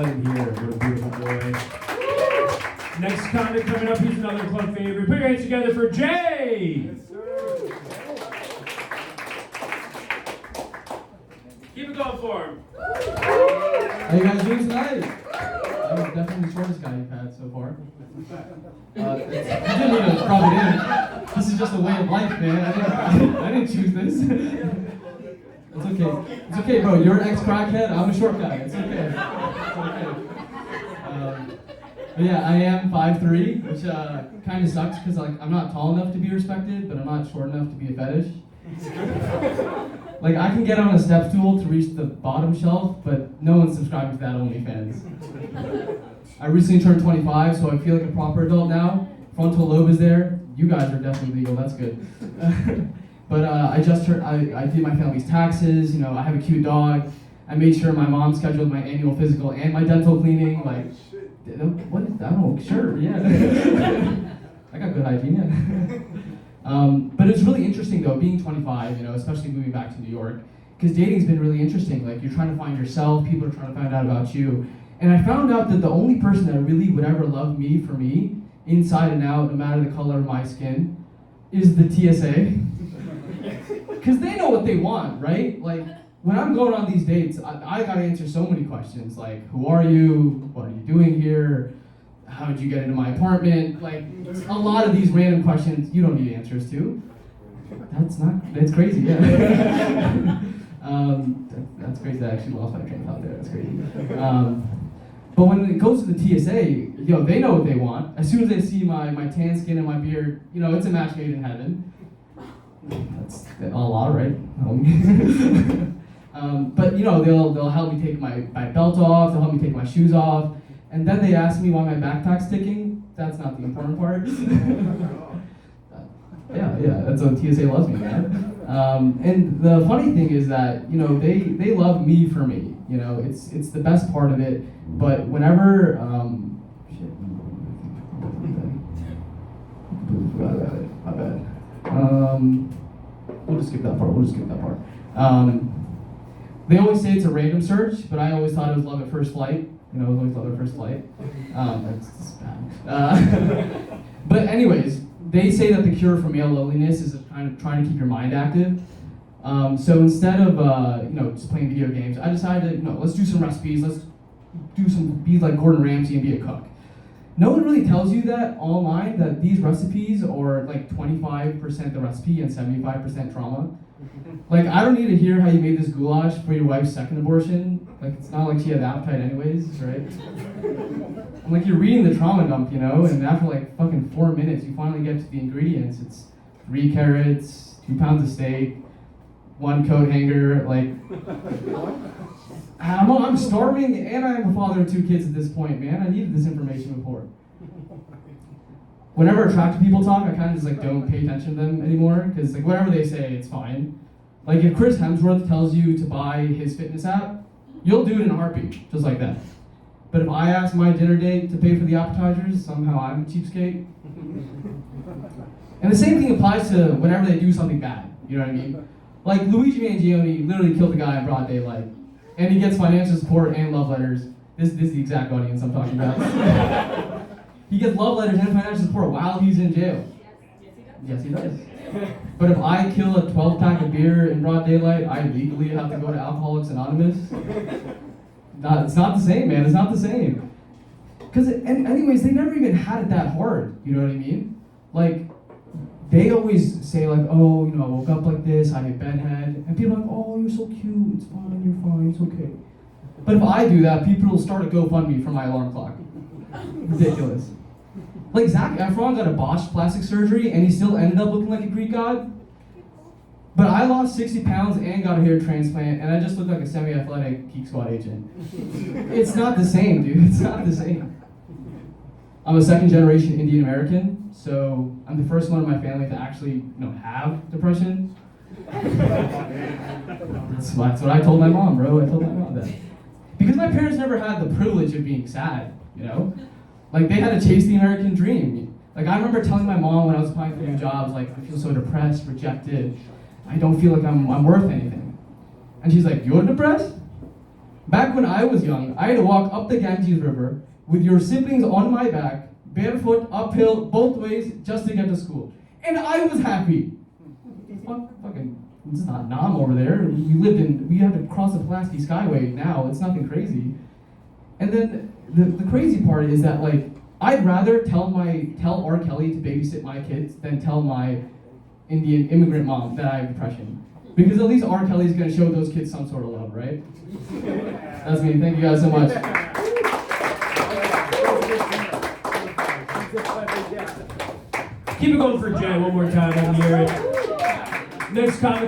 in here. What a beautiful boy. Next comic coming up, he's another club favorite. Put your hands together for Jay! Yes, sir. Keep it going for him. How you guys doing tonight? I'm definitely the shortest guy you've had so far. You didn't need to rub it in. This is just a way of life, man. I didn't choose this. It's okay. It's okay, bro. You're an ex-crackhead. I'm a short guy. It's okay. It's okay. But yeah, I am 5'3", which kind of sucks because like I'm not tall enough to be respected, but I'm not short enough to be a fetish. Like I can get on a step stool to reach the bottom shelf, but no one's subscribing to that OnlyFans. I recently turned 25, so I feel like a proper adult now. Frontal lobe is there. You guys are definitely legal. That's good. But I just turned. I did my family's taxes. You know, I have a cute dog. I made sure my mom scheduled my annual physical and my dental cleaning. Like, what is that? Oh, sure, yeah. I got good hygiene, yeah. But it's really interesting though, being 25, you know, especially moving back to New York, because dating's been really interesting. Like, you're trying to find yourself, people are trying to find out about you. And I found out that the only person that really would ever love me for me, inside and out, no matter the color of my skin, is the TSA. Because they know what they want, right? Like, when I'm going on these dates, I gotta answer so many questions, like, who are you? What are you doing here? How did you get into my apartment? Like, a lot of these random questions you don't need answers to. That's crazy, yeah. That's crazy, I actually lost my train of thought there, that's crazy. But when it goes to the TSA, they know what they want. As soon as they see my tan skin and my beard, it's a match made in heaven. That's a lot, right? But they'll help me take my belt off, they'll help me take my shoes off, and then they ask me why my backpack's ticking. That's not the important part. yeah, that's what TSA loves me, man. And the funny thing is that they love me for me. It's the best part of it. But whenever forgot about it. My bad. We'll just skip that part. They always say it's a random search, but I always thought it was love at first flight. It was always love at first flight. That's bad. But anyways, they say that the cure for male loneliness is kind of trying to keep your mind active. So instead of just playing video games, I decided let's do some recipes. Let's be like Gordon Ramsay and be a cook. No one really tells you that online, that these recipes are like 25% the recipe and 75% trauma. Like, I don't need to hear how you made this goulash for your wife's second abortion. Like, it's not like she had appetite anyways, right? I'm like, you're reading the trauma dump, and after like fucking 4 minutes, you finally get to the ingredients. It's 3 carrots, 2 pounds of steak, 1 coat hanger, like... I'm starving, and I am a father of 2 kids at this point, man. I needed this information before. Whenever attractive people talk, I kind of just don't pay attention to them anymore, because whatever they say, it's fine. Like, if Chris Hemsworth tells you to buy his fitness app, you'll do it in a heartbeat, just like that. But if I ask my dinner date to pay for the appetizers, somehow I'm a cheapskate. And the same thing applies to whenever they do something bad, you know what I mean? Like, Luigi Mangione literally killed a guy in broad daylight. And he gets financial support and love letters. This is the exact audience I'm talking about. He gets love letters and financial support while he's in jail. Yes, he does. But if I kill a 12-pack of beer in broad daylight, I legally have to go to Alcoholics Anonymous. It's not the same, man. It's not the same. Anyways, they never even had it that hard. You know what I mean? Like, they always say I woke up like this, I had bedhead, and people are like, oh, you're so cute, it's fine, you're fine, it's okay. But if I do that, people will start a GoFundMe for my alarm clock. Ridiculous. Like, Zac Efron got a botched plastic surgery, and he still ended up looking like a Greek god. But I lost 60 pounds and got a hair transplant, and I just look like a semi-athletic Geek Squad agent. It's not the same, dude, it's not the same. I'm a second-generation Indian American, so I'm the first one in my family to actually, have depression. That's what I told my mom, bro. I told my mom that. Because my parents never had the privilege of being sad, Like, they had to chase the American dream. Like, I remember telling my mom when I was applying for new jobs, I feel so depressed, rejected. I don't feel like I'm worth anything. And she's like, you're depressed? Back when I was young, I had to walk up the Ganges River with your siblings on my back, barefoot, uphill, both ways, just to get to school. And I was happy. Fucking, it's not Nam over there. We have to cross the Pulaski Skyway now. It's nothing crazy. And then the crazy part is that, like, I'd rather tell R. Kelly to babysit my kids than tell my Indian immigrant mom that I have depression. Because at least R. Kelly's gonna show those kids some sort of love, right? That's me. Thank you guys so much. Keep it going for Jay one more time. Let me hear it. Next comic.